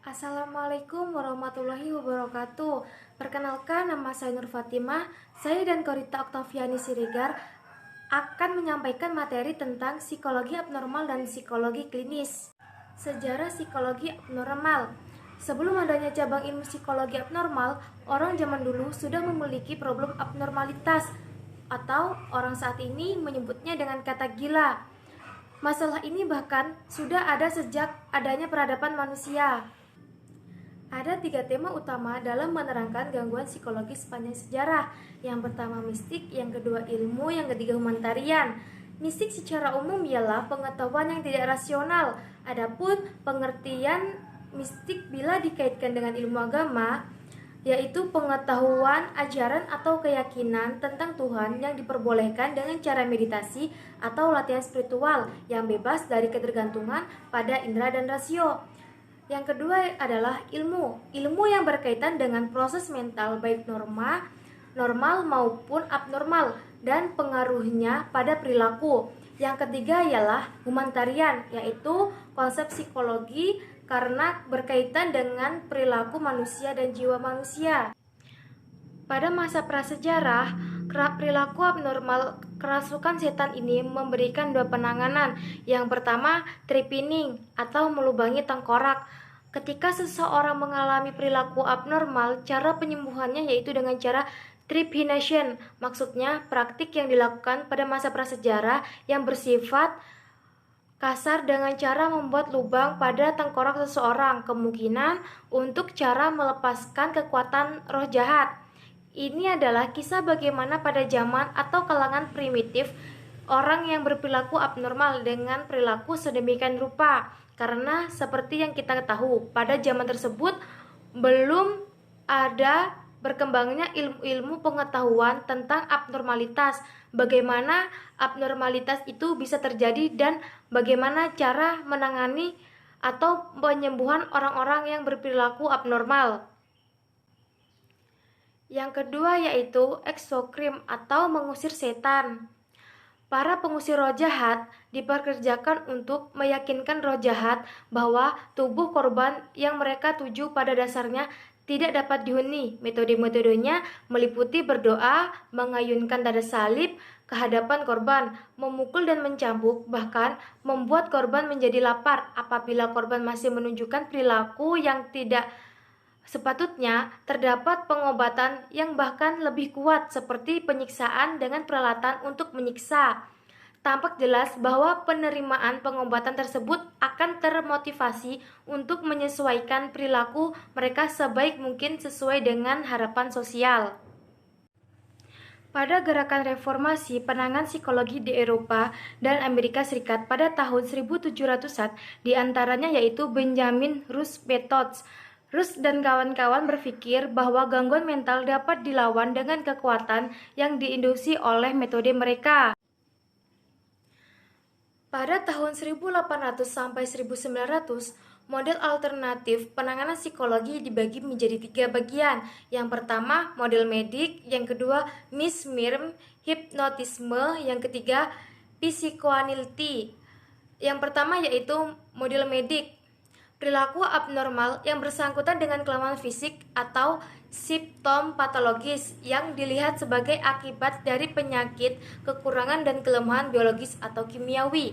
Assalamualaikum warahmatullahi wabarakatuh. Perkenalkan, nama saya Nur Fatimah. Saya dan Korita Oktaviani Siregar akan menyampaikan materi tentang psikologi abnormal dan psikologi klinis. Sejarah psikologi abnormal. Sebelum adanya cabang ilmu psikologi abnormal, orang zaman dulu sudah memiliki problem abnormalitas, atau orang saat ini menyebutnya dengan kata gila. Masalah ini bahkan sudah ada sejak adanya peradaban manusia. Ada 3 tema utama dalam menerangkan gangguan psikologis sepanjang sejarah. Yang pertama mistik, yang kedua ilmu, yang ketiga humanitarian. Mistik secara umum ialah pengetahuan yang tidak rasional. Adapun pengertian mistik bila dikaitkan dengan ilmu agama, yaitu pengetahuan, ajaran atau keyakinan tentang Tuhan yang diperbolehkan dengan cara meditasi atau latihan spiritual yang bebas dari ketergantungan pada indera dan rasio. Yang kedua adalah ilmu yang berkaitan dengan proses mental baik normal maupun abnormal dan pengaruhnya pada perilaku. Yang ketiga ialah humanitarian, yaitu konsep psikologi karena berkaitan dengan perilaku manusia dan jiwa manusia. Pada masa prasejarah, perilaku abnormal kerasukan setan ini memberikan 2 penanganan. Yang pertama, trepanning atau melubangi tengkorak. Ketika seseorang mengalami perilaku abnormal, cara penyembuhannya yaitu dengan cara trepanation. Maksudnya, praktik yang dilakukan pada masa prasejarah yang bersifat kasar dengan cara membuat lubang pada tengkorak seseorang, kemungkinan untuk cara melepaskan kekuatan roh jahat. Ini adalah kisah bagaimana pada zaman atau kalangan primitif orang yang berperilaku abnormal dengan perilaku sedemikian rupa. Karena seperti yang kita tahu, pada zaman tersebut belum ada berkembangnya ilmu-ilmu pengetahuan tentang abnormalitas, bagaimana abnormalitas itu bisa terjadi dan bagaimana cara menangani atau penyembuhan orang-orang yang berperilaku abnormal. Yang kedua yaitu exorcism atau mengusir setan. Para pengusir roh jahat diperkerjakan untuk meyakinkan roh jahat bahwa tubuh korban yang mereka tuju pada dasarnya tidak dapat dihuni. Metode-metodenya meliputi berdoa, mengayunkan tanda salib ke hadapan korban, memukul dan mencambuk, bahkan membuat korban menjadi lapar. Apabila korban masih menunjukkan perilaku yang tidak sepatutnya, terdapat pengobatan yang bahkan lebih kuat seperti penyiksaan dengan peralatan untuk menyiksa. Tampak jelas bahwa penerimaan pengobatan tersebut akan termotivasi untuk menyesuaikan perilaku mereka sebaik mungkin sesuai dengan harapan sosial. Pada gerakan reformasi penanganan psikologi di Eropa dan Amerika Serikat pada tahun 1700-an, diantaranya yaitu Benjamin Rush Method. Rush dan kawan-kawan berpikir bahwa gangguan mental dapat dilawan dengan kekuatan yang diinduksi oleh metode mereka. Pada tahun 1800 sampai 1900, model alternatif penanganan psikologi dibagi menjadi 3 bagian. Yang pertama, model medik, yang kedua, mesmerism, hipnotisme, yang ketiga, psychoanalysis. Yang pertama yaitu model medik. Perilaku abnormal yang bersangkutan dengan kelemahan fisik atau simptom patologis yang dilihat sebagai akibat dari penyakit, kekurangan dan kelemahan biologis atau kimiawi.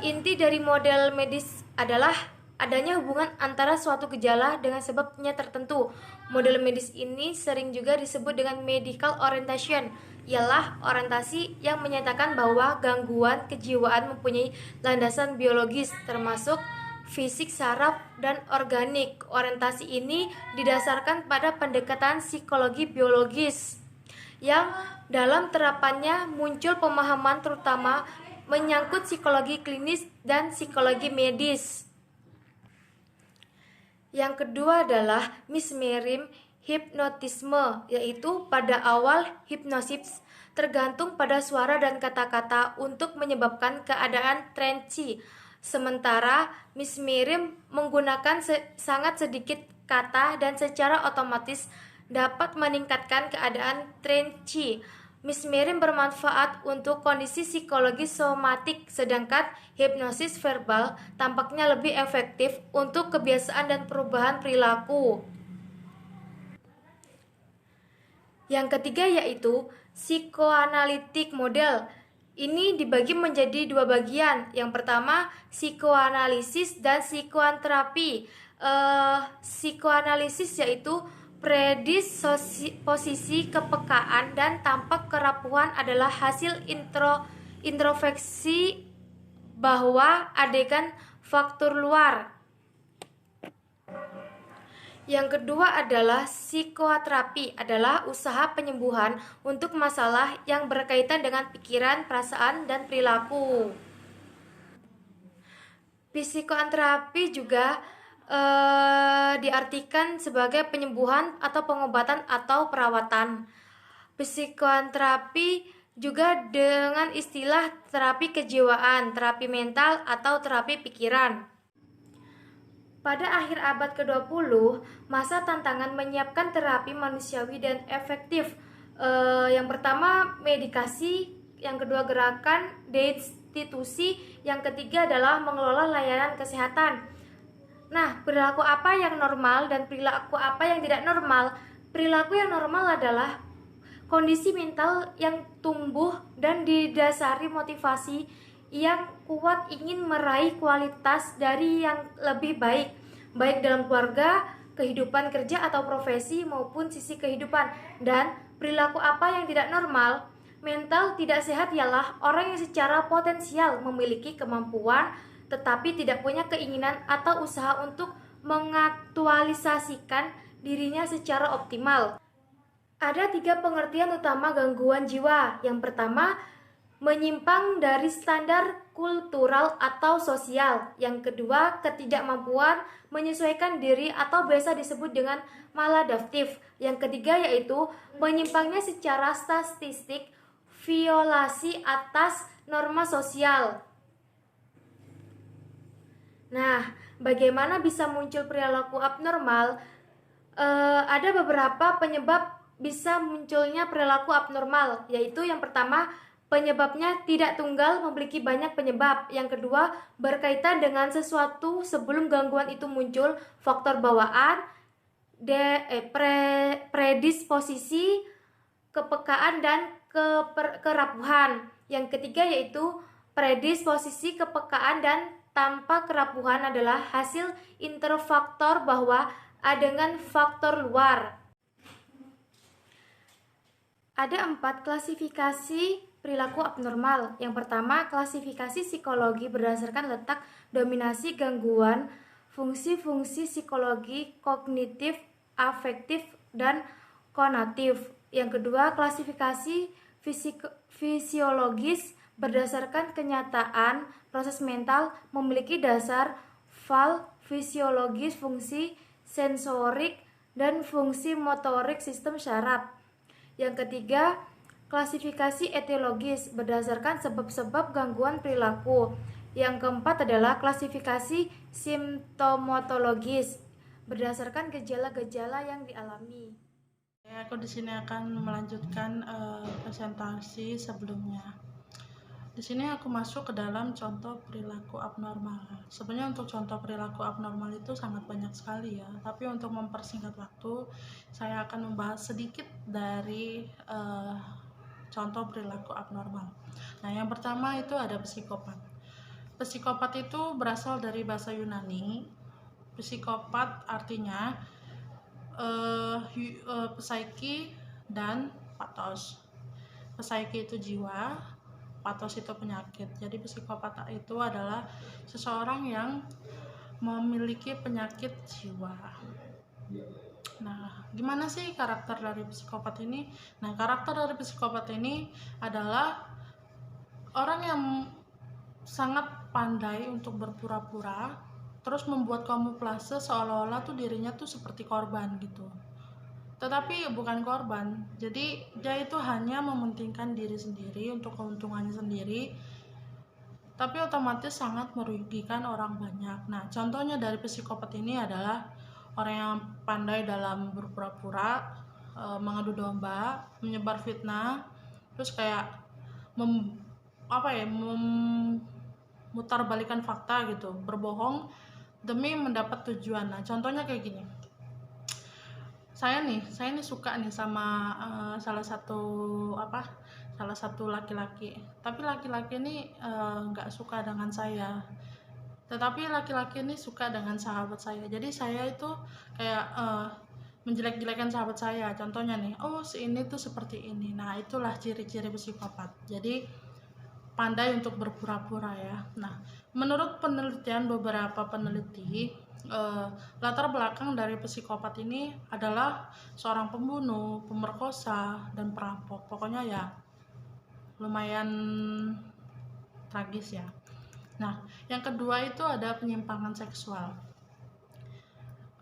Inti dari model medis adalah adanya hubungan antara suatu gejala dengan sebabnya tertentu. Model medis ini sering juga disebut dengan medical orientation, ialah orientasi yang menyatakan bahwa gangguan kejiwaan mempunyai landasan biologis termasuk fisik, saraf, dan organik. Orientasi ini didasarkan pada pendekatan psikologi biologis yang dalam terapannya muncul pemahaman terutama menyangkut psikologi klinis dan psikologi medis. Yang kedua adalah mesmerism hipnotisme, yaitu pada awal hipnosis tergantung pada suara dan kata-kata untuk menyebabkan keadaan transi. Sementara mesmerism menggunakan sangat sedikit kata dan secara otomatis dapat meningkatkan keadaan transi. mesmerin bermanfaat untuk kondisi psikologi somatik, sedangkan hipnosis verbal tampaknya lebih efektif untuk kebiasaan dan perubahan perilaku. Yang ketiga yaitu psikoanalitik model. Ini dibagi menjadi dua bagian. Yang pertama, psikoanalisis dan psikoterapi. Psikoanalisis yaitu predisposisi kepekaan dan tampak kerapuhan adalah hasil introspeksi bahwa adegan faktor luar. Yang kedua adalah psikoterapi, adalah usaha penyembuhan untuk masalah yang berkaitan dengan pikiran, perasaan, dan perilaku. Psikoterapi juga diartikan sebagai penyembuhan atau pengobatan atau perawatan. Psikoterapi juga dengan istilah terapi kejiwaan, terapi mental, atau terapi pikiran. Pada akhir abad ke-20, masa tantangan menyiapkan terapi manusiawi dan efektif. Yang pertama, medikasi. Yang kedua, gerakan deinstitusi. Yang ketiga adalah mengelola layanan kesehatan. Nah, perilaku apa yang normal dan perilaku apa yang tidak normal? Perilaku yang normal adalah kondisi mental yang tumbuh dan didasari motivasi yang kuat ingin meraih kualitas dari yang lebih baik, baik dalam keluarga, kehidupan kerja atau profesi maupun sisi kehidupan. Dan perilaku apa yang tidak normal? Mental tidak sehat ialah orang yang secara potensial memiliki kemampuan tetapi tidak punya keinginan atau usaha untuk mengaktualisasikan dirinya secara optimal. Ada 3 pengertian utama gangguan jiwa. Yang pertama, menyimpang dari standar kultural atau sosial. Yang kedua, ketidakmampuan menyesuaikan diri atau biasa disebut dengan maladaptif. Yang ketiga yaitu menyimpangnya secara statistik, violasi atas norma sosial. Nah, bagaimana bisa muncul perilaku abnormal? Ada beberapa penyebab bisa munculnya perilaku abnormal, yaitu yang pertama, penyebabnya tidak tunggal, memiliki banyak penyebab. Yang kedua, berkaitan dengan sesuatu sebelum gangguan itu muncul, faktor bawaan, predisposisi, kepekaan, dan kerapuhan. Yang ketiga yaitu predisposisi, kepekaan, dan tanpa kerapuhan adalah hasil interfaktor bahwa adegan faktor luar. Ada 4 klasifikasi perilaku abnormal. Yang pertama, klasifikasi psikologi berdasarkan letak dominasi gangguan fungsi-fungsi psikologi kognitif, afektif, dan konatif. Yang kedua, klasifikasi fisiologis berdasarkan kenyataan proses mental memiliki dasar fal fisiologis fungsi sensorik dan fungsi motorik sistem syaraf. Yang ketiga, klasifikasi etiologis berdasarkan sebab-sebab gangguan perilaku. Yang keempat adalah klasifikasi simptomatologis berdasarkan gejala-gejala yang dialami. Aku di sini akan melanjutkan presentasi sebelumnya. Di sini aku masuk ke dalam contoh perilaku abnormal. Sebenarnya untuk contoh perilaku abnormal itu sangat banyak sekali ya. Tapi untuk mempersingkat waktu, saya akan membahas sedikit dari contoh perilaku abnormal. Nah, yang pertama itu ada psikopat. Psikopat itu berasal dari bahasa Yunani. Psikopat artinya psaiki dan pathos. Psaiki itu jiwa, pathos itu penyakit. Jadi psikopat itu adalah seseorang yang memiliki penyakit jiwa. Nah, gimana sih karakter dari psikopat ini? Nah, karakter dari psikopat ini adalah orang yang sangat pandai untuk berpura-pura, terus membuat kamuflase seolah-olah tuh dirinya tuh seperti korban gitu. Tetapi bukan korban, jadi dia itu hanya mementingkan diri sendiri untuk keuntungannya sendiri, tapi otomatis sangat merugikan orang banyak. Nah, contohnya dari psikopat ini adalah orang yang pandai dalam berpura-pura, mengadu domba, menyebar fitnah, terus kayak memutarbalikan fakta gitu, berbohong demi mendapat tujuan. Nah contohnya kayak gini, saya nih suka nih sama salah satu laki-laki, tapi laki-laki ini nggak suka dengan saya, tetapi laki-laki ini suka dengan sahabat saya. Jadi saya itu kayak menjelek-jelekan sahabat saya. Contohnya nih, oh si ini tuh seperti ini. Nah itulah ciri-ciri psikopat. Jadi pandai untuk berpura-pura ya. Nah menurut penelitian beberapa peneliti, latar belakang dari psikopat ini adalah seorang pembunuh, pemerkosa, dan perampok. Pokoknya ya lumayan tragis ya. Nah, yang kedua itu ada penyimpangan seksual.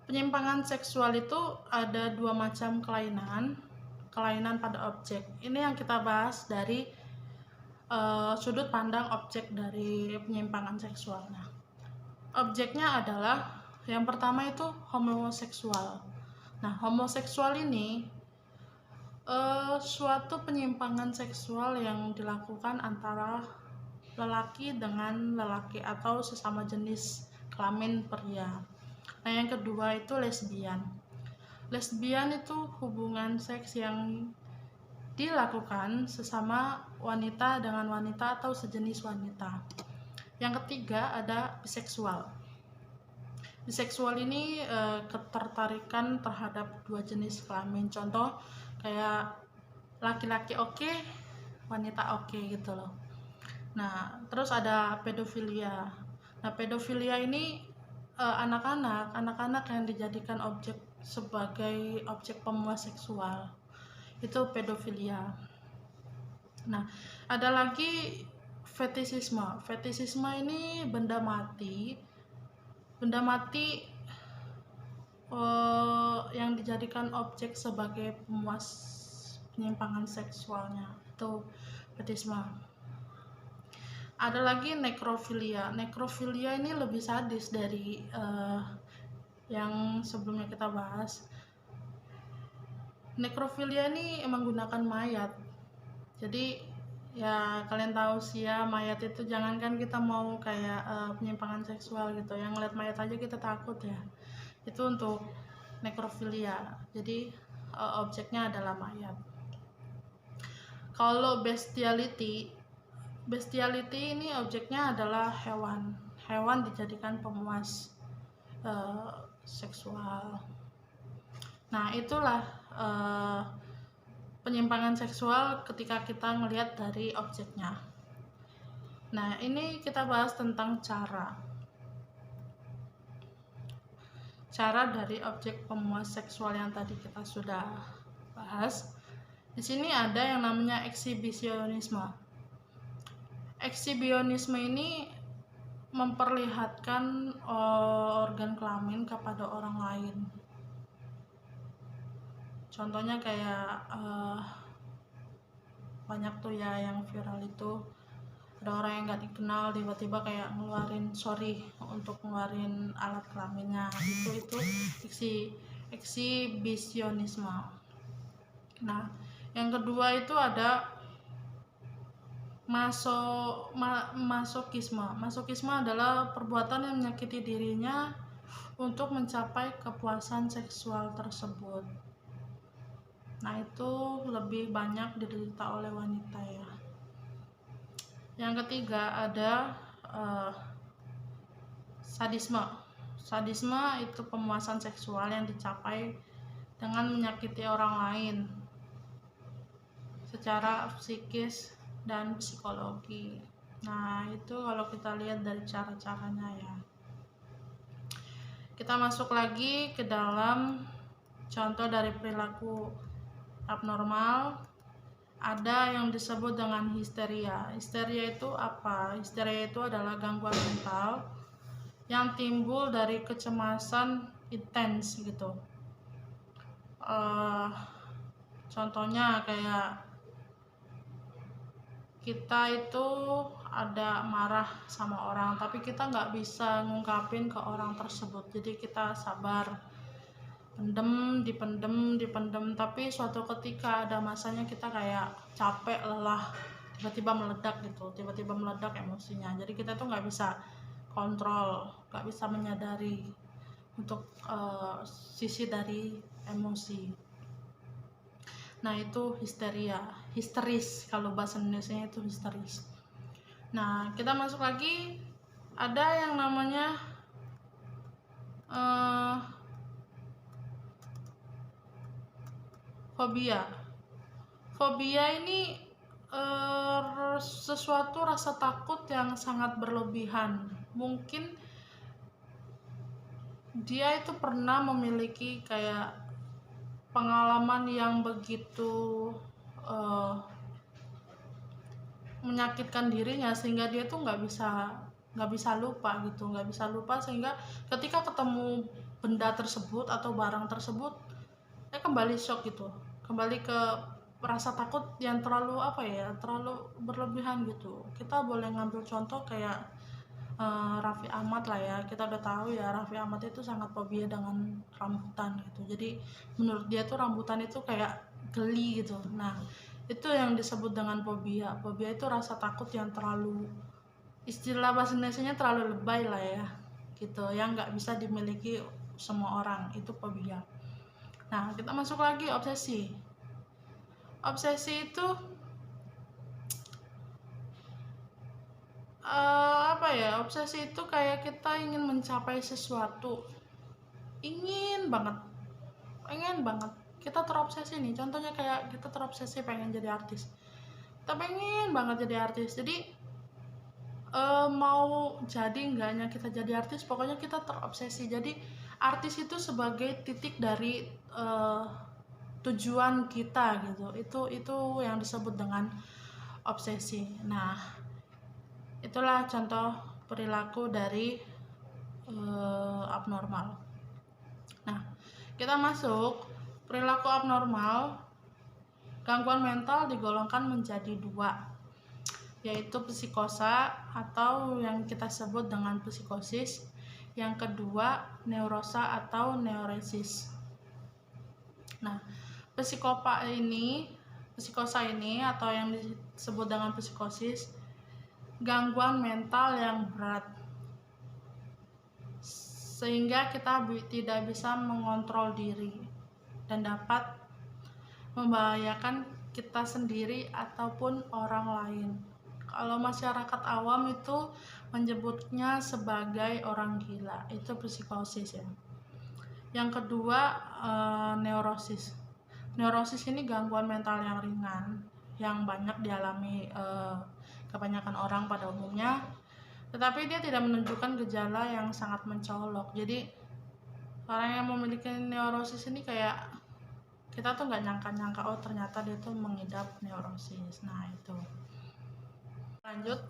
Penyimpangan seksual itu ada dua macam kelainan pada objek. Ini yang kita bahas dari sudut pandang objek dari penyimpangan seksual. Nah, objeknya adalah yang pertama itu homoseksual. Nah, homoseksual ini suatu penyimpangan seksual yang dilakukan antara lelaki dengan lelaki atau sesama jenis kelamin pria. Nah yang kedua itu lesbian. Lesbian itu hubungan seks yang dilakukan sesama wanita dengan wanita atau sejenis wanita. Yang ketiga ada biseksual. Biseksual ini ketertarikan terhadap dua jenis kelamin. Contoh kayak laki-laki oke, wanita oke gitu loh. Nah, terus ada pedofilia. Nah, pedofilia ini anak-anak yang dijadikan sebagai objek pemuas seksual. Itu pedofilia. Nah, ada lagi fetisisme. Fetisisme ini benda mati yang dijadikan objek sebagai pemuas penyimpangan seksualnya. Itu fetisisme. Ada lagi nekrofilia. Nekrofilia ini lebih sadis dari yang sebelumnya kita bahas. Nekrofilia ini menggunakan mayat. Jadi ya kalian tahu sih ya, mayat itu jangankan kita mau kayak penyimpangan seksual gitu, yang ngeliat mayat aja kita takut ya. Itu untuk nekrofilia. Jadi objeknya adalah mayat. Kalau bestiality ini objeknya adalah hewan dijadikan pemuas seksual. Nah itulah penyimpangan seksual ketika kita melihat dari objeknya. Nah ini kita bahas tentang cara dari objek pemuas seksual yang tadi kita sudah bahas. Di sini ada yang namanya eksibisionisme. Eksibisionisme ini memperlihatkan organ kelamin kepada orang lain. Contohnya kayak banyak tuh ya yang viral itu, ada orang yang gak dikenal tiba-tiba kayak ngeluarin untuk ngeluarin alat kelaminnya. Itu eksibisionisme. Nah yang kedua itu ada masokisme. Masokisme adalah perbuatan yang menyakiti dirinya untuk mencapai kepuasan seksual tersebut. Nah itu lebih banyak diderita oleh wanita ya. Yang ketiga ada sadisme. Sadisme itu pemuasan seksual yang dicapai dengan menyakiti orang lain secara psikis dan psikologi. Nah itu kalau kita lihat dari cara-caranya ya. Kita masuk lagi ke dalam contoh dari perilaku abnormal. Ada yang disebut dengan histeria. Histeria itu apa? Histeria itu adalah gangguan mental yang timbul dari kecemasan intens gitu. Contohnya kayak kita itu ada marah sama orang tapi kita nggak bisa ngungkapin ke orang tersebut, jadi kita sabar dipendem, tapi suatu ketika ada masanya kita kayak capek, lelah, tiba-tiba meledak emosinya. Jadi kita tuh nggak bisa kontrol, nggak bisa menyadari untuk sisi dari emosi. Nah itu histeris, kalau bahasa Indonesia itu histeris. Nah kita masuk lagi, ada yang namanya fobia ini sesuatu rasa takut yang sangat berlebihan. Mungkin dia itu pernah memiliki kayak pengalaman yang begitu menyakitkan dirinya, sehingga dia tuh nggak bisa lupa, sehingga ketika ketemu benda tersebut atau barang tersebut, dia kembali shock gitu, kembali ke rasa takut yang terlalu berlebihan gitu. Kita boleh ngambil contoh kayak Raffi Ahmad lah ya. Kita udah tahu ya, Raffi Ahmad itu sangat fobia dengan rambutan gitu. Jadi menurut dia tuh rambutan itu kayak geli gitu. Nah itu yang disebut dengan fobia. Fobia itu rasa takut yang terlalu, istilah bahasa Indonesianya terlalu lebay lah ya gitu, yang nggak bisa dimiliki semua orang, itu fobia. Nah kita masuk lagi obsesi itu obsesi itu kayak kita ingin mencapai sesuatu, ingin banget kita terobsesi nih. Contohnya kayak kita terobsesi pengen jadi artis, kita pengen banget jadi artis. Jadi mau jadi enggaknya kita jadi artis, pokoknya kita terobsesi. Jadi artis itu sebagai titik dari tujuan kita gitu. Itu yang disebut dengan obsesi. Nah itulah contoh perilaku dari abnormal. Nah kita masuk perilaku abnormal. Gangguan mental digolongkan menjadi 2, yaitu psikosa atau yang kita sebut dengan psikosis. Yang kedua neurosa atau neuresis. Nah psikosa ini atau yang disebut dengan psikosis, gangguan mental yang berat sehingga kita tidak bisa mengontrol diri dan dapat membahayakan kita sendiri ataupun orang lain. Kalau masyarakat awam itu menyebutnya sebagai orang gila, itu psikosis ya. Yang kedua neurosis. Neurosis ini gangguan mental yang ringan yang banyak dialami kebanyakan orang pada umumnya, tetapi dia tidak menunjukkan gejala yang sangat mencolok. Jadi orang yang memiliki neurosis ini kayak kita tuh nggak nyangka oh ternyata dia tuh mengidap neurosis. Nah itu. Lanjut,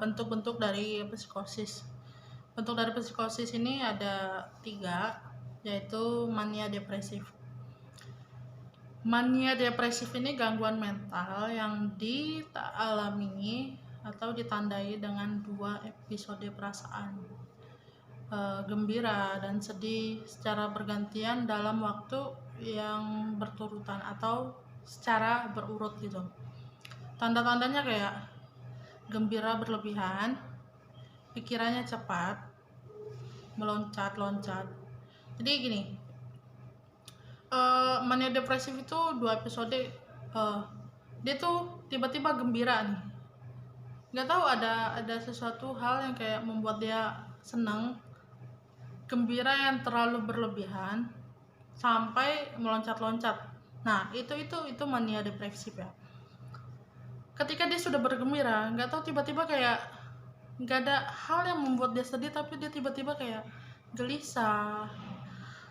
bentuk-bentuk dari psikosis. Bentuk dari psikosis ini ada 3, yaitu mania depresif. Mania depresif ini gangguan mental yang dialami atau ditandai dengan 2 episode perasaan, gembira dan sedih secara bergantian dalam waktu yang berturutan atau secara berurut gitu. Tanda-tandanya kayak gembira berlebihan, pikirannya cepat, meloncat-loncat. Jadi gini, mania depresif itu 2 episode. Dia tuh tiba-tiba gembira nih, nggak tahu ada sesuatu hal yang kayak membuat dia senang, gembira yang terlalu berlebihan sampai meloncat-loncat. Nah itu mania depresif ya. Ketika dia sudah bergembira, nggak tahu tiba-tiba kayak nggak ada hal yang membuat dia sedih, tapi dia tiba-tiba kayak gelisah.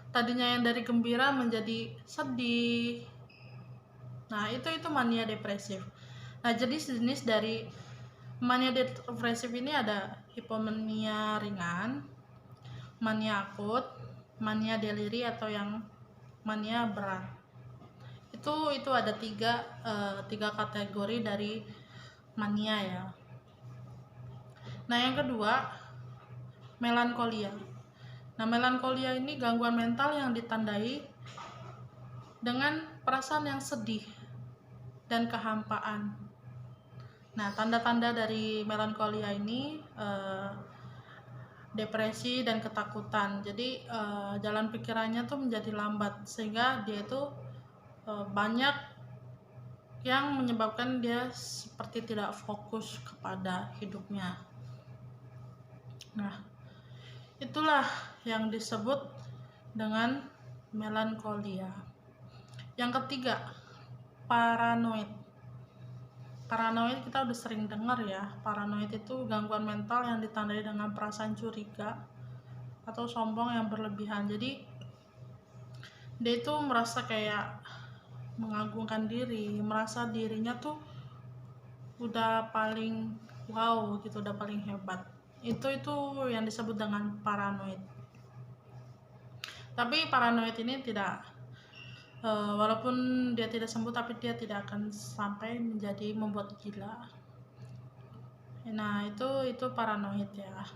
Tadinya yang dari gembira menjadi sedih. Nah itu mania depresif. Nah jenis dari mania depresif ini ada hipomania ringan, mania akut, mania deliri atau yang mania berat. Itu ada 3 kategori dari mania ya. Nah yang kedua melankolia. Nah, melankolia ini gangguan mental yang ditandai dengan perasaan yang sedih dan kehampaan. Nah, tanda-tanda dari melankolia ini depresi dan ketakutan. Jadi jalan pikirannya tuh menjadi lambat sehingga dia itu banyak yang menyebabkan dia seperti tidak fokus kepada hidupnya. Nah, itulah yang disebut dengan melankolia. Yang ketiga, paranoid. Paranoid kita udah sering dengar ya. Paranoid itu gangguan mental yang ditandai dengan perasaan curiga atau sombong yang berlebihan. Jadi dia itu merasa kayak mengagungkan diri, merasa dirinya tuh udah paling wow gitu, udah paling hebat. Itu yang disebut dengan paranoid. Tapi paranoid ini tidak walaupun dia tidak sembuh, tapi dia tidak akan sampai menjadi membuat gila. Nah, itu paranoid ya.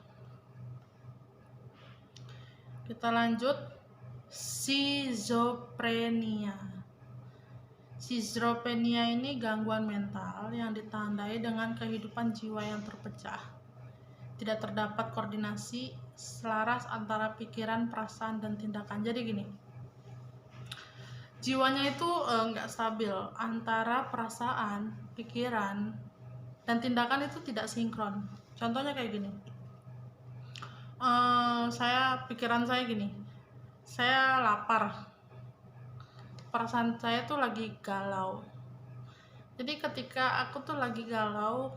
Kita lanjut, schizophrenia. Schizophrenia ini gangguan mental yang ditandai dengan kehidupan jiwa yang terpecah. Tidak terdapat koordinasi selaras antara pikiran, perasaan, dan tindakan. Jadi gini, jiwanya itu nggak stabil, antara perasaan, pikiran, dan tindakan itu tidak sinkron. Contohnya kayak gini, pikiran saya gini, saya lapar, perasaan saya tuh lagi galau. Jadi ketika aku tuh lagi galau,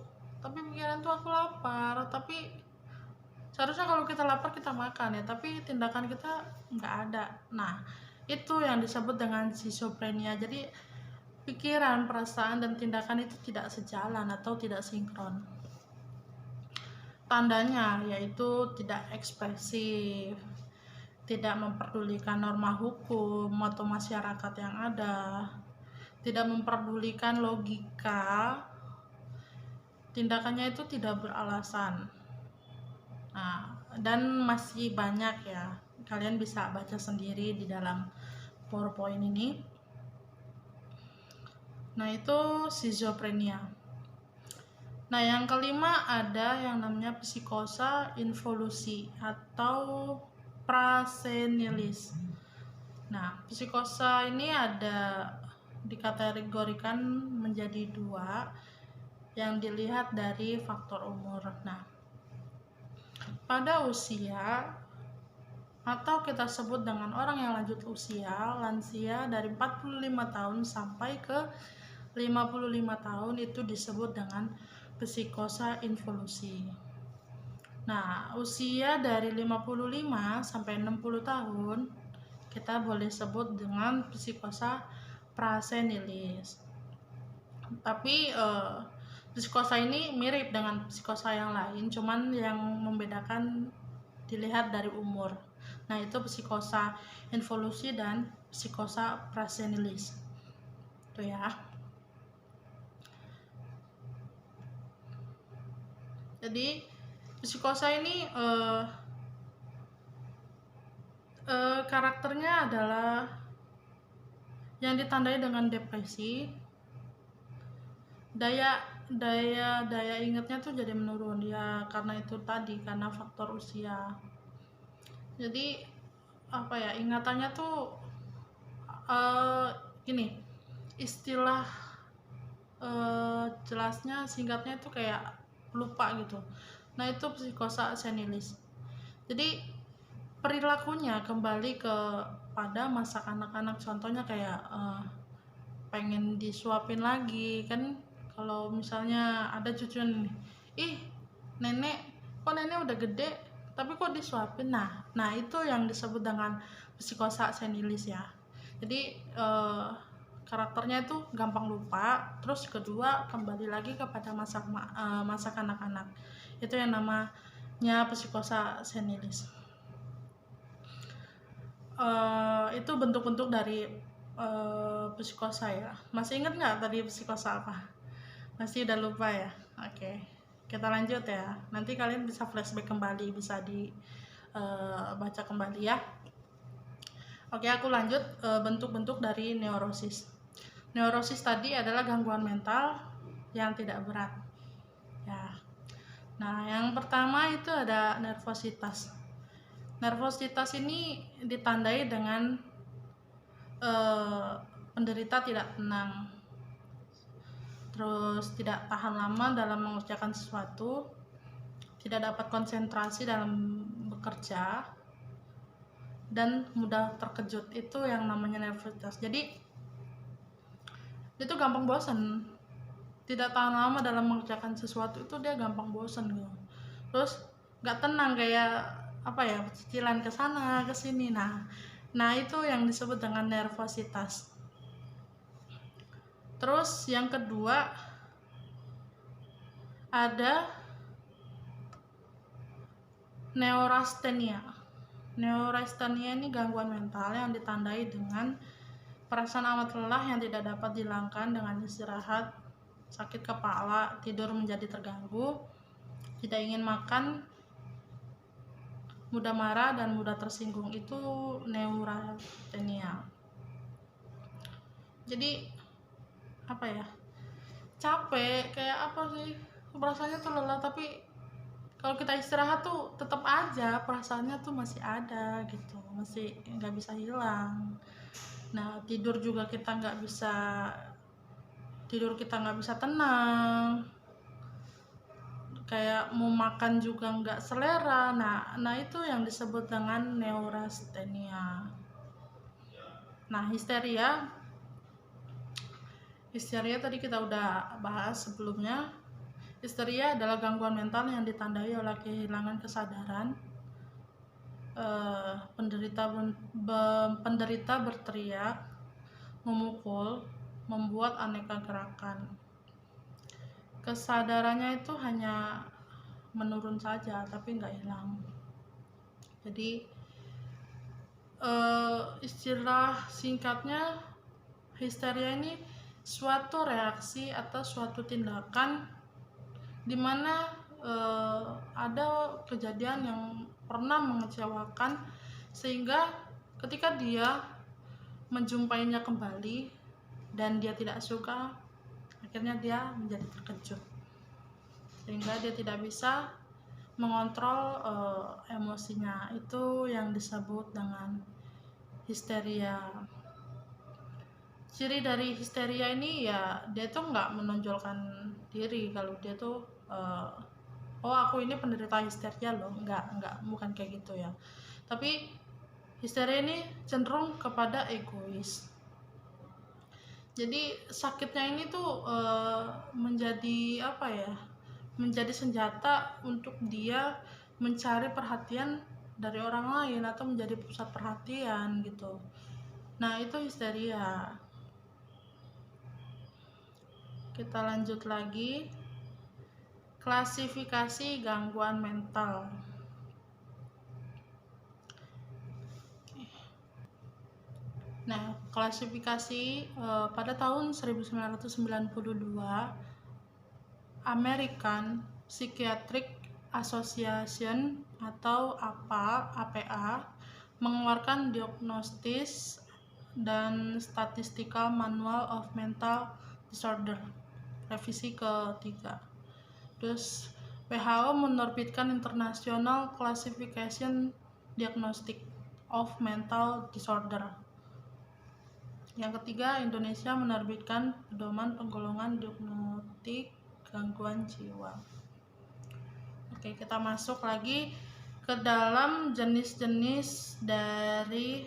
tapi pikiran tuh aku lapar, tapi seharusnya kalau kita lapar kita makan ya, tapi tindakan kita nggak ada. Nah, itu yang disebut dengan schizophrenia. Jadi pikiran, perasaan, dan tindakan itu tidak sejalan atau tidak sinkron. Tandanya yaitu tidak ekspresif, tidak memperdulikan norma hukum atau masyarakat yang ada, tidak memperdulikan logika, tindakannya itu tidak beralasan. Nah, dan masih banyak ya, kalian bisa baca sendiri di dalam PowerPoint ini. Nah, itu schizophrenia. Nah, yang kelima ada yang namanya psikosa involusi atau prasenilis. Nah, psikosa ini ada dikategorikan menjadi dua yang dilihat dari faktor umur. Nah, pada usia atau kita sebut dengan orang yang lanjut usia, lansia dari 45 tahun sampai ke 55 tahun itu disebut dengan psikosa involusi. Nah, usia dari 55 sampai 60 tahun kita boleh sebut dengan psikosa prasenilis. Tapi psikosa ini mirip dengan psikosa yang lain, cuman yang membedakan dilihat dari umur. Nah, itu psikosa involusi dan psikosa prasenilis. Itu ya. Jadi psikosa ini karakternya adalah yang ditandai dengan depresi, daya ingatnya tuh jadi menurun ya, karena itu tadi, karena faktor usia. Jadi apa ya, ingatannya tuh gini, istilah jelasnya singkatnya itu kayak lupa gitu. Nah, itu psikosa senilis. Jadi perilakunya kembali pada masa kanak-kanak. Contohnya kayak pengen disuapin lagi kan. Kalau misalnya ada cucuan nih, ih nenek, kok nenek udah gede tapi kok disuapin. Nah itu yang disebut dengan psikosa senilis ya. Jadi karakternya itu gampang lupa, terus kedua kembali lagi kepada masa kanak-kanak. Itu yang namanya psikosa senilis. Itu bentuk-bentuk dari psikosa ya. Masih ingat nggak tadi psikosa apa? Masih udah lupa ya? Oke, kita lanjut ya. Nanti kalian bisa flashback kembali, bisa di baca kembali ya. Oke, aku lanjut bentuk-bentuk dari neurosis. Neurosis tadi adalah gangguan mental yang tidak berat. Ya. Nah, yang pertama itu ada nervositas. Nervositas ini ditandai dengan penderita tidak tenang, terus tidak tahan lama dalam mengerjakan sesuatu, tidak dapat konsentrasi dalam bekerja, dan mudah terkejut. Itu yang namanya nervositas. Jadi dia tuh gampang bosan, tidak tahan lama dalam mengerjakan sesuatu, itu dia gampang bosan gitu. Terus nggak tenang, kayak apa ya, cicilan ke sana ke sini. Nah itu yang disebut dengan nervositas. Terus yang kedua ada neurasthenia. Neurasthenia ini gangguan mental yang ditandai dengan perasaan amat lelah yang tidak dapat dihilangkan dengan istirahat, sakit kepala, tidur menjadi terganggu, tidak ingin makan, mudah marah dan mudah tersinggung. Itu neurasthenia. Jadi apa ya, capek, kayak apa sih, perasaannya tuh lelah, tapi kalau kita istirahat tuh tetap aja perasaannya tuh masih ada gitu, masih nggak bisa hilang. Nah tidur juga kita nggak bisa tenang, kayak mau makan juga nggak selera. Nah itu yang disebut dengan neurasthenia. Nah histeria tadi kita udah bahas sebelumnya. Histeria adalah gangguan mental yang ditandai oleh kehilangan kesadaran. Penderita berteriak, memukul, membuat aneka gerakan. Kesadarannya itu hanya menurun saja, tapi nggak hilang. Jadi istilah singkatnya, histeria ini suatu reaksi atau suatu tindakan di mana ada kejadian yang pernah mengecewakan, sehingga ketika dia menjumpainya kembali dan dia tidak suka, akhirnya dia menjadi terkejut, sehingga dia tidak bisa mengontrol emosinya. Itu yang disebut dengan histeria. Ciri dari histeria ini ya, dia tuh nggak menonjolkan diri kalau dia tuh oh aku ini penderita histeria loh, bukan kayak gitu ya. Tapi histeria ini cenderung kepada egois. Jadi sakitnya ini tuh menjadi apa ya, menjadi senjata untuk dia mencari perhatian dari orang lain atau menjadi pusat perhatian gitu. Nah itu histeria. Kita lanjut lagi. Klasifikasi gangguan mental. Nah, klasifikasi pada tahun 1992 American Psychiatric Association atau APA mengeluarkan Diagnostic dan Statistical Manual of Mental Disorder revisi ketiga. Terus WHO menerbitkan International Classification Diagnostic of Mental Disorder. Yang ketiga, Indonesia menerbitkan Pedoman Penggolongan Diagnostik Gangguan Jiwa. Oke, kita masuk lagi ke dalam jenis-jenis dari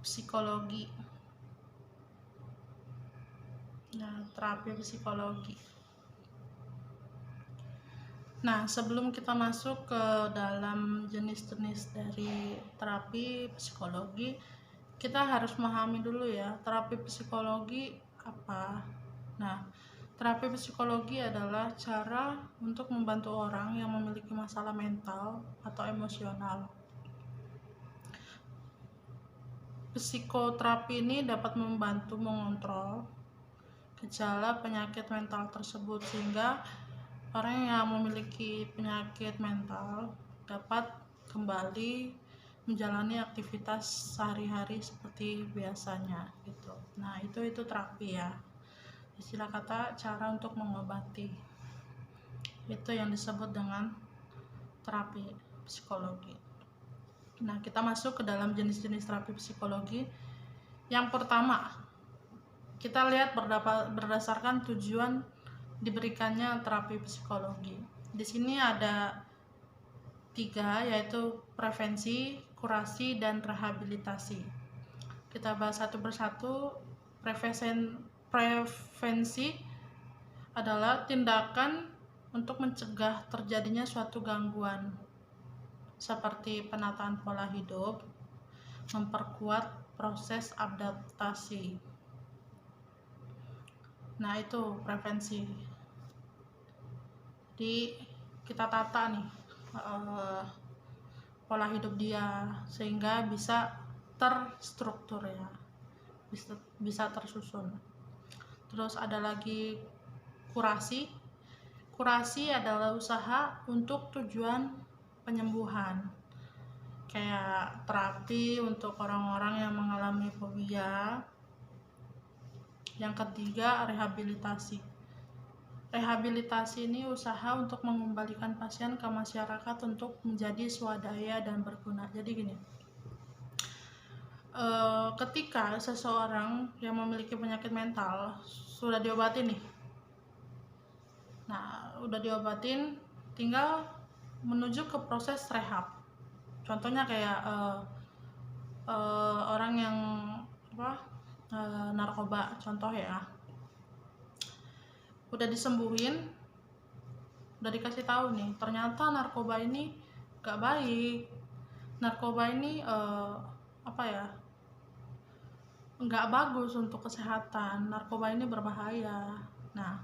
psikologi. Nah, terapi psikologi. Nah, sebelum kita masuk ke dalam jenis-jenis dari terapi psikologi, kita harus memahami dulu ya, terapi psikologi apa. Nah, terapi psikologi adalah cara untuk membantu orang yang memiliki masalah mental atau emosional. Psikoterapi ini dapat membantu mengontrol gejala penyakit mental tersebut, sehingga orang yang memiliki penyakit mental dapat kembali menjalani aktivitas sehari-hari seperti biasanya gitu. Nah, itu terapi ya. Istilah kata cara untuk mengobati. Itu yang disebut dengan terapi psikologi. Nah, kita masuk ke dalam jenis-jenis terapi psikologi. Yang pertama, kita lihat berdasarkan tujuan diberikannya terapi psikologi. Di sini ada 3, yaitu prevensi, kurasi, dan rehabilitasi. Kita bahas satu persatu. Prevensi adalah tindakan untuk mencegah terjadinya suatu gangguan seperti penataan pola hidup, memperkuat proses adaptasi. Nah, itu prevensi. Jadi kita tata nih pola hidup dia sehingga bisa terstruktur ya, bisa tersusun. Terus ada lagi kurasi. Kurasi adalah usaha untuk tujuan penyembuhan, kayak terapi untuk orang-orang yang mengalami fobia. Yang ketiga, rehabilitasi. Rehabilitasi ini usaha untuk mengembalikan pasien ke masyarakat untuk menjadi swadaya dan berguna. Jadi gini, ketika seseorang yang memiliki penyakit mental sudah diobatin nih, nah udah diobatin, tinggal menuju ke proses rehab. Contohnya kayak orang yang narkoba, contoh ya, udah disembuhin, udah dikasih tahu nih, ternyata narkoba ini gak baik, narkoba ini nggak bagus untuk kesehatan, narkoba ini berbahaya. Nah,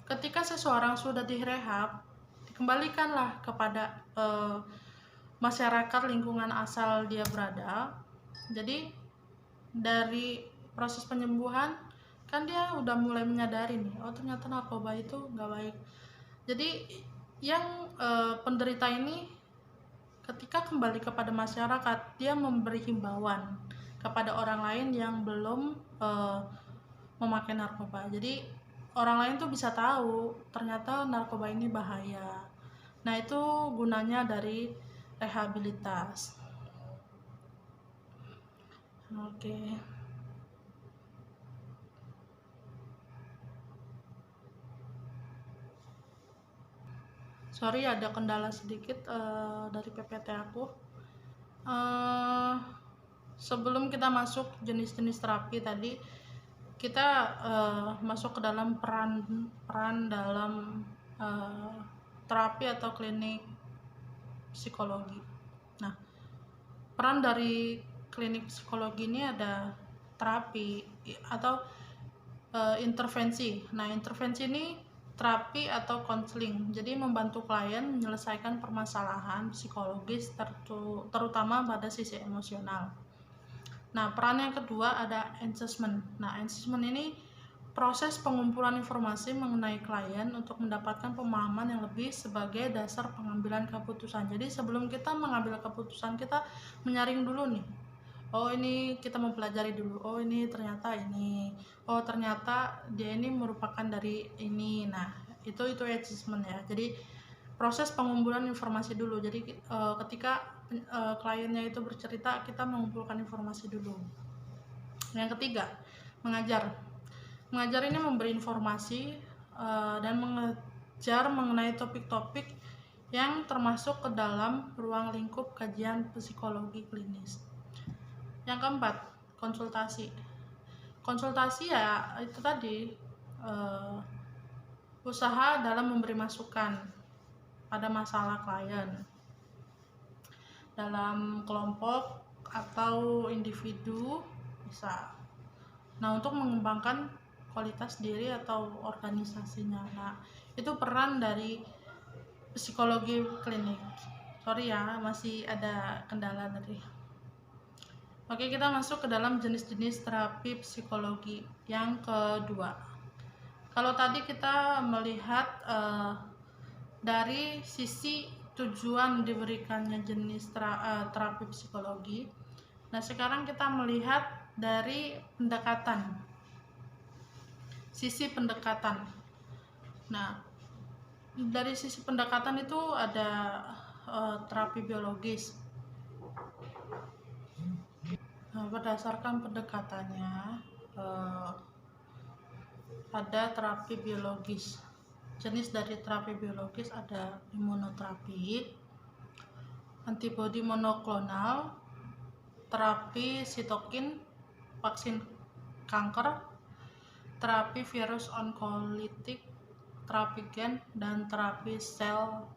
ketika seseorang sudah direhab, dikembalikanlah kepada masyarakat lingkungan asal dia berada. Jadi dari proses penyembuhan kan dia udah mulai menyadari nih, oh ternyata narkoba itu nggak baik. Jadi yang penderita ini ketika kembali kepada masyarakat, dia memberi himbauan kepada orang lain yang belum memakai narkoba. Jadi orang lain tuh bisa tahu ternyata narkoba ini bahaya. Nah, itu gunanya dari rehabilitas. Oke. Sorry, ada kendala sedikit dari PPT aku. Sebelum kita masuk jenis-jenis terapi tadi, kita masuk ke dalam peran dalam terapi atau klinik psikologi. Nah, peran dari klinik psikologi ini ada terapi atau intervensi. Nah, intervensi ini terapi atau konseling, jadi membantu klien menyelesaikan permasalahan psikologis terutama pada sisi emosional. Nah, peran yang kedua ada assessment. Nah, assessment ini proses pengumpulan informasi mengenai klien untuk mendapatkan pemahaman yang lebih sebagai dasar pengambilan keputusan. Jadi sebelum kita mengambil keputusan, kita menyaring dulu nih, oh ini kita mempelajari dulu, oh ini ternyata ini, oh ternyata dia ini merupakan dari ini. Nah, itu assessment ya. Jadi proses pengumpulan informasi dulu. Jadi ketika kliennya itu bercerita, kita mengumpulkan informasi dulu. Yang ketiga, mengajar. Mengajar ini memberi informasi dan mengajar mengenai topik-topik yang termasuk ke dalam ruang lingkup kajian psikologi klinis. Yang keempat, konsultasi. Konsultasi ya itu tadi usaha dalam memberi masukan pada masalah klien dalam kelompok atau individu bisa. Nah, untuk mengembangkan kualitas diri atau organisasinya. Nah, itu peran dari psikologi klinik. Sorry ya, masih ada kendala tadi. Oke, kita masuk ke dalam jenis-jenis terapi psikologi yang kedua. Kalau tadi kita melihat dari sisi tujuan diberikannya jenis terapi psikologi. Nah, sekarang kita melihat dari sisi pendekatan. Nah, dari sisi pendekatan itu ada terapi biologis. Nah, berdasarkan pendekatannya ada terapi biologis. Jenis dari terapi biologis ada imunoterapi, antibodi monoklonal, terapi sitokin, vaksin kanker, terapi virus onkolitik, terapi gen, dan terapi sel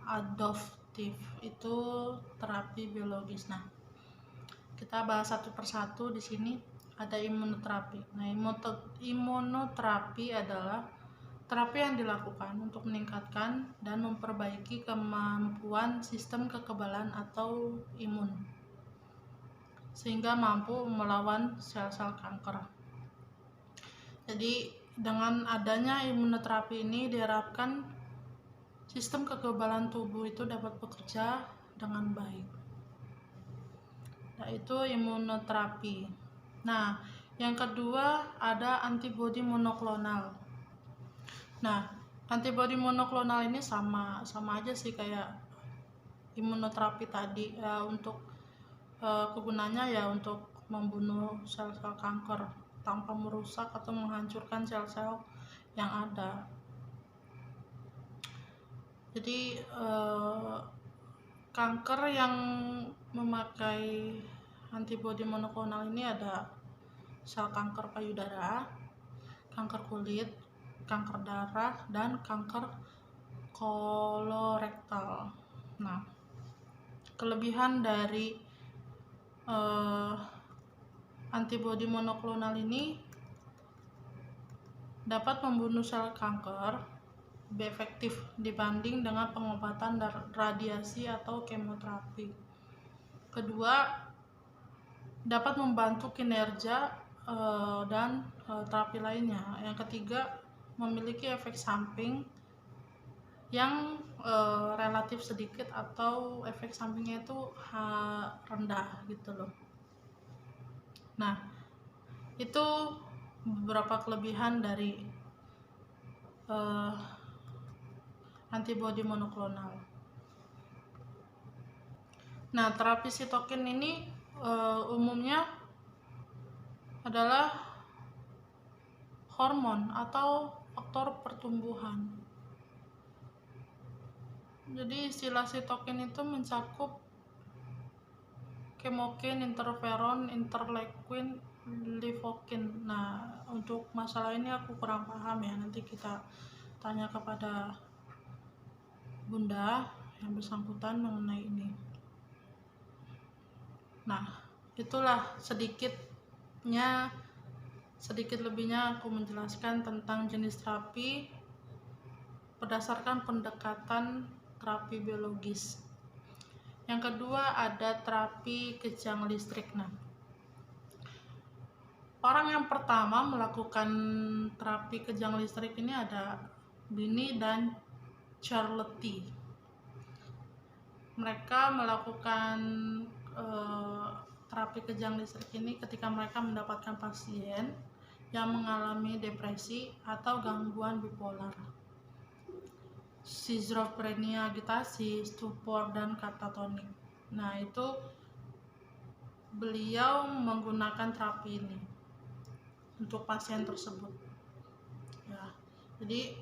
adoptif. Itu terapi biologis. Nah, kita bahas satu persatu di sini. Ada imunoterapi. Nah, imunoterapi adalah terapi yang dilakukan untuk meningkatkan dan memperbaiki kemampuan sistem kekebalan atau imun sehingga mampu melawan sel-sel kanker. Jadi dengan adanya imunoterapi ini diharapkan sistem kekebalan tubuh itu dapat bekerja dengan baik. Nah, itu imunoterapi. Nah, yang kedua ada antibodi monoklonal. Nah, antibodi monoklonal ini sama aja sih kayak imunoterapi tadi ya, untuk kegunaannya ya untuk membunuh sel-sel kanker tanpa merusak atau menghancurkan sel-sel yang ada. Jadi kanker yang memakai antibodi monoklonal ini ada sel kanker payudara, kanker kulit, kanker darah, dan kanker kolorektal. Nah, kelebihan dari antibodi monoklonal ini dapat membunuh sel kanker lebih efektif dibanding dengan pengobatan radiasi atau kemoterapi. Kedua, dapat membantu kinerja dan terapi lainnya. Yang ketiga, memiliki efek samping yang relatif sedikit atau efek sampingnya itu rendah gitu loh. Nah, itu beberapa kelebihan dari antibodi monoklonal. Nah, terapi sitokin ini umumnya adalah hormon atau faktor pertumbuhan. Jadi istilah sitokin itu mencakup kemokin, interferon, interleukin, lifokin. Nah, untuk masalah ini aku kurang paham ya. Nanti kita tanya kepada Bunda yang bersangkutan mengenai ini. Nah, itulah sedikit lebihnya aku menjelaskan tentang jenis terapi berdasarkan pendekatan terapi biologis. Yang kedua ada terapi kejang listrik. Nah, orang yang pertama melakukan terapi kejang listrik ini ada Bini dan Charlotte. Mereka melakukan terapi kejang listrik ini ketika mereka mendapatkan pasien yang mengalami depresi atau gangguan bipolar, skizofrenia, agitasi, stupor, dan katatonik. Nah, itu beliau menggunakan terapi ini untuk pasien tersebut. Ya, jadi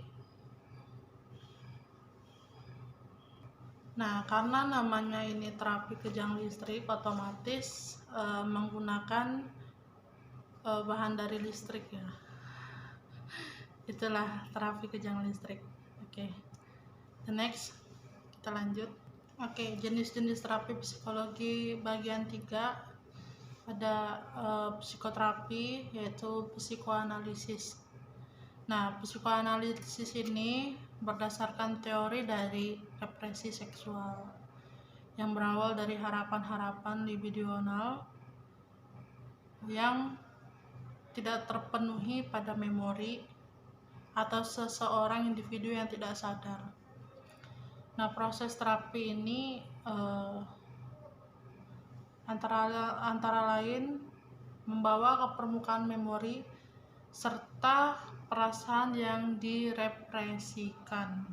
nah, karena namanya ini terapi kejang listrik, otomatis menggunakan bahan dari listrik ya. Itulah terapi kejang listrik. Oke. The next, kita lanjut. Oke, jenis-jenis terapi psikologi bagian 3 ada psikoterapi, yaitu psikoanalisis. Nah, psikoanalisis ini berdasarkan teori dari represi seksual yang berawal dari harapan-harapan libidinal yang tidak terpenuhi pada memori atau seseorang individu yang tidak sadar. Nah, proses terapi ini antara lain membawa ke permukaan memori serta perasaan yang direpresikan.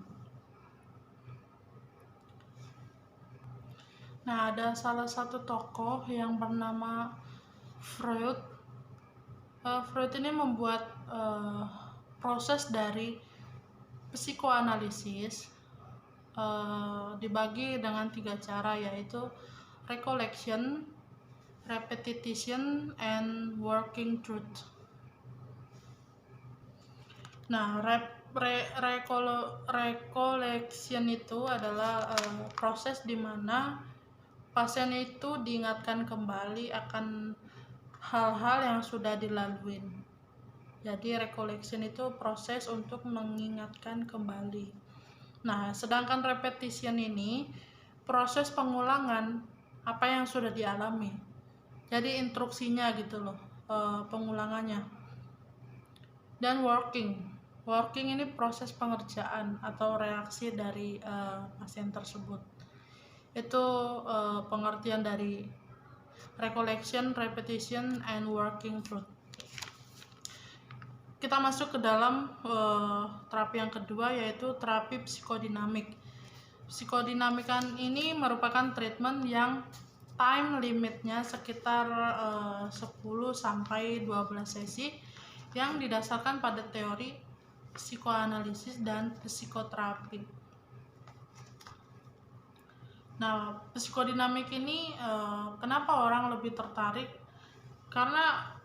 Nah, ada salah satu tokoh yang bernama Freud. Freud ini membuat proses dari psikoanalisis dibagi dengan 3 cara, yaitu recollection, repetition, and working truth. Nah, recollection itu adalah proses di mana pasien itu diingatkan kembali akan hal-hal yang sudah dilalui. Jadi recollection itu proses untuk mengingatkan kembali. Nah, sedangkan repetition ini proses pengulangan apa yang sudah dialami. Jadi instruksinya gitu loh, pengulangannya. Dan working ini proses pengerjaan atau reaksi dari pasien tersebut. Itu pengertian dari recollection, repetition, and working through. Kita masuk ke dalam terapi yang kedua, yaitu terapi psikodinamik. Psikodinamikan ini merupakan treatment yang time limitnya sekitar 10 sampai 12 sesi yang didasarkan pada teori psikoanalisis dan psikoterapi. Nah, psikodinamik ini kenapa orang lebih tertarik? Karena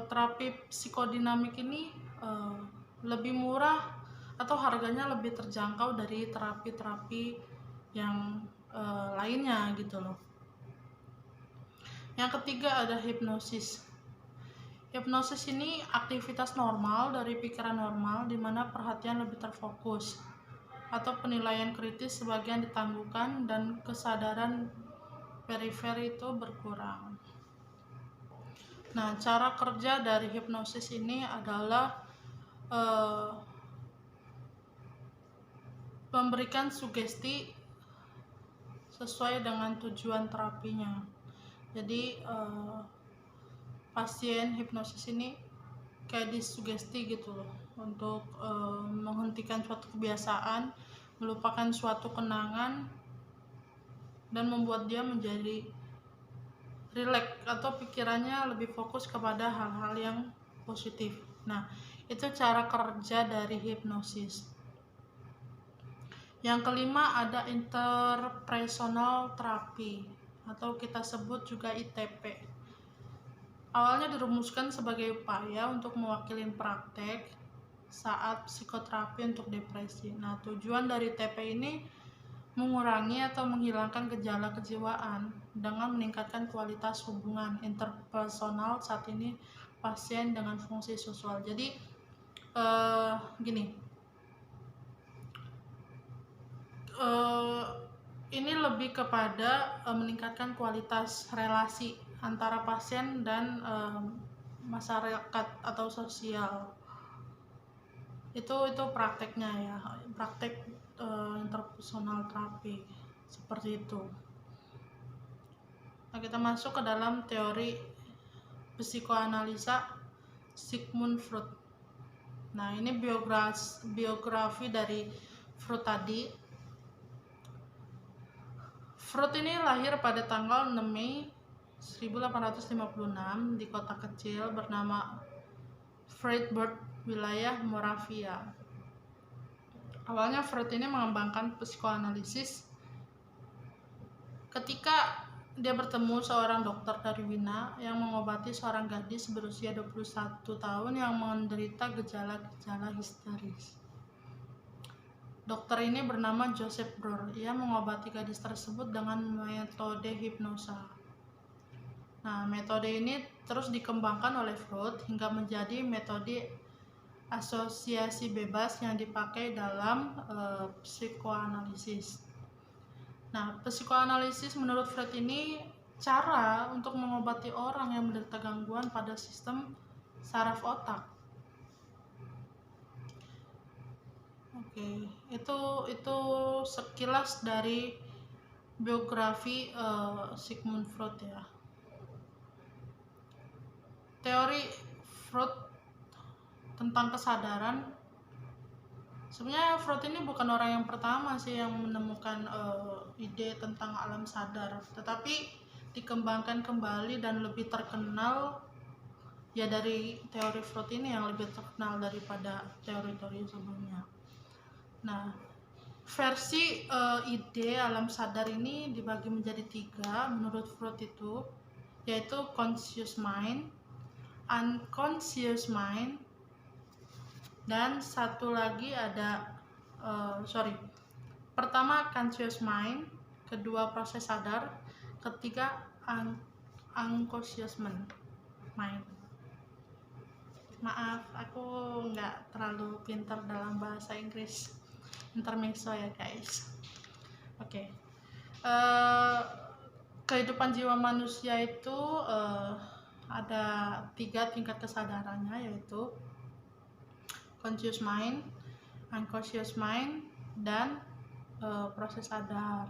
terapi psikodinamik ini lebih murah atau harganya lebih terjangkau dari terapi-terapi yang lainnya gitu loh. Yang ketiga ada hipnosis. Hipnosis ini aktivitas normal dari pikiran normal di mana perhatian lebih terfokus atau penilaian kritis sebagian ditangguhkan dan kesadaran perifer itu berkurang. Nah, cara kerja dari hipnosis ini adalah memberikan sugesti sesuai dengan tujuan terapinya. Jadi pasien hipnosis ini kayak disugesti gitu loh, untuk menghentikan suatu kebiasaan, melupakan suatu kenangan, dan membuat dia menjadi rileks atau pikirannya lebih fokus kepada hal-hal yang positif. Nah, itu cara kerja dari hipnosis. Yang kelima ada interpersonal terapi atau kita sebut juga ITP. Awalnya dirumuskan sebagai upaya untuk mewakili praktek saat psikoterapi untuk depresi. Nah, tujuan dari TP ini mengurangi atau menghilangkan gejala kejiwaan dengan meningkatkan kualitas hubungan interpersonal saat ini pasien dengan fungsi sosial. Jadi ini lebih kepada meningkatkan kualitas relasi antara pasien dan masyarakat atau sosial. Itu prakteknya ya, praktek interpersonal terapi seperti itu. Nah, kita masuk ke dalam teori psikoanalisa Sigmund Freud. Nah, ini biografi dari Freud tadi. Freud ini lahir pada tanggal 6 Mei 1856 di kota kecil bernama Freiburg, wilayah Moravia. Awalnya Freud ini mengembangkan psikoanalisis ketika dia bertemu seorang dokter dari Wina yang mengobati seorang gadis berusia 21 tahun yang menderita gejala-gejala histeris. Dokter ini bernama Joseph Breuer. Ia mengobati gadis tersebut dengan metode hipnosa. Nah, metode ini terus dikembangkan oleh Freud hingga menjadi metode asosiasi bebas yang dipakai dalam psikoanalisis. Nah, psikoanalisis menurut Freud ini cara untuk mengobati orang yang menderita gangguan pada sistem saraf otak. Oke, itu sekilas dari biografi Sigmund Freud ya. Teori Freud tentang kesadaran, sebenarnya Freud ini bukan orang yang pertama sih yang menemukan ide tentang alam sadar, tetapi dikembangkan kembali dan lebih terkenal ya dari teori Freud ini, yang lebih terkenal daripada teori-teori sebelumnya. Nah, versi ide alam sadar ini dibagi menjadi 3 menurut Freud itu, yaitu conscious mind, unconscious mind, dan satu lagi ada pertama conscious mind, kedua proses sadar, ketiga unconscious mind. Maaf, aku nggak terlalu pintar dalam bahasa Inggris, intermezzo ya guys. Oke. Kehidupan jiwa manusia itu ada 3 tingkat kesadarannya, yaitu conscious mind, unconscious mind, dan proses sadar.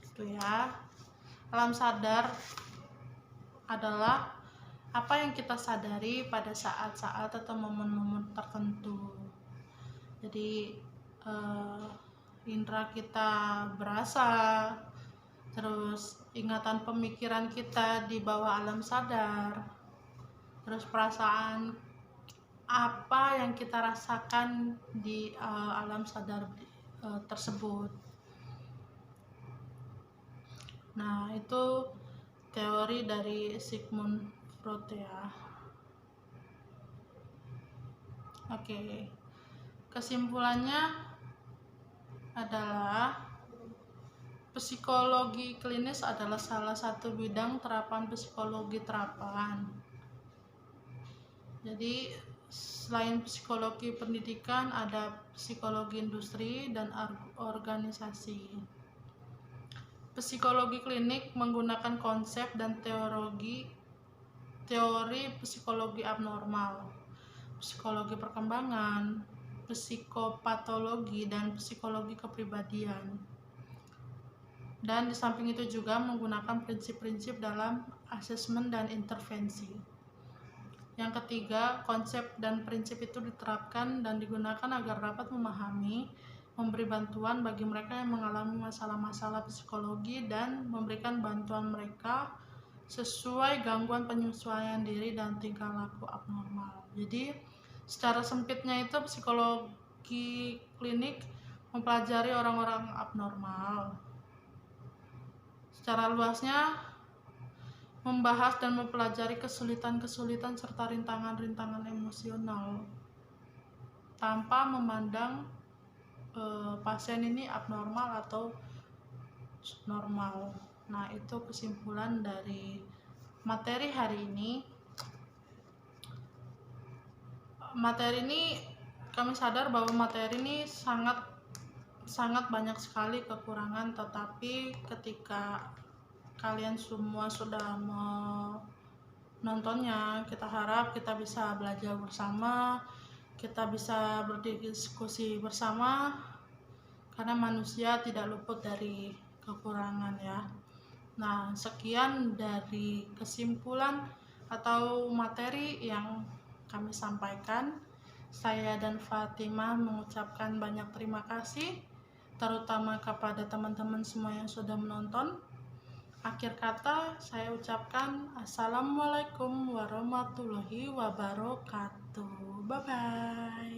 Itu ya. Alam sadar adalah apa yang kita sadari pada saat-saat atau momen-momen tertentu. Jadi indera kita berasa, terus ingatan pemikiran kita di bawah alam sadar, terus perasaan apa yang kita rasakan di alam sadar tersebut. Nah, itu teori dari Sigmund Freud ya. Oke. Kesimpulannya adalah psikologi klinis adalah salah satu bidang terapan psikologi terapan. Jadi selain psikologi pendidikan, ada psikologi industri dan organisasi. Psikologi klinik menggunakan konsep dan teori psikologi abnormal, psikologi perkembangan, psikopatologi, dan psikologi kepribadian. Dan di samping itu juga menggunakan prinsip-prinsip dalam asesmen dan intervensi. Yang ketiga, konsep dan prinsip itu diterapkan dan digunakan agar dapat memahami, memberi bantuan bagi mereka yang mengalami masalah-masalah psikologi, dan memberikan bantuan mereka sesuai gangguan penyesuaian diri dan tingkah laku abnormal. Jadi secara sempitnya itu psikologi klinik mempelajari orang-orang abnormal. Secara luasnya membahas dan mempelajari kesulitan-kesulitan serta rintangan-rintangan emosional tanpa memandang pasien ini abnormal atau normal. Nah, itu kesimpulan dari materi hari ini. Kami sadar bahwa materi ini sangat banyak sekali kekurangan, tetapi ketika kalian semua sudah menontonnya, kita harap kita bisa belajar bersama, kita bisa berdiskusi bersama, karena manusia tidak luput dari kekurangan ya. Nah, sekian dari kesimpulan atau materi yang kami sampaikan. Saya dan Fatimah mengucapkan banyak terima kasih, terutama kepada teman-teman semua yang sudah menonton. Akhir kata, saya ucapkan Assalamualaikum warahmatullahi wabarakatuh. Bye-bye.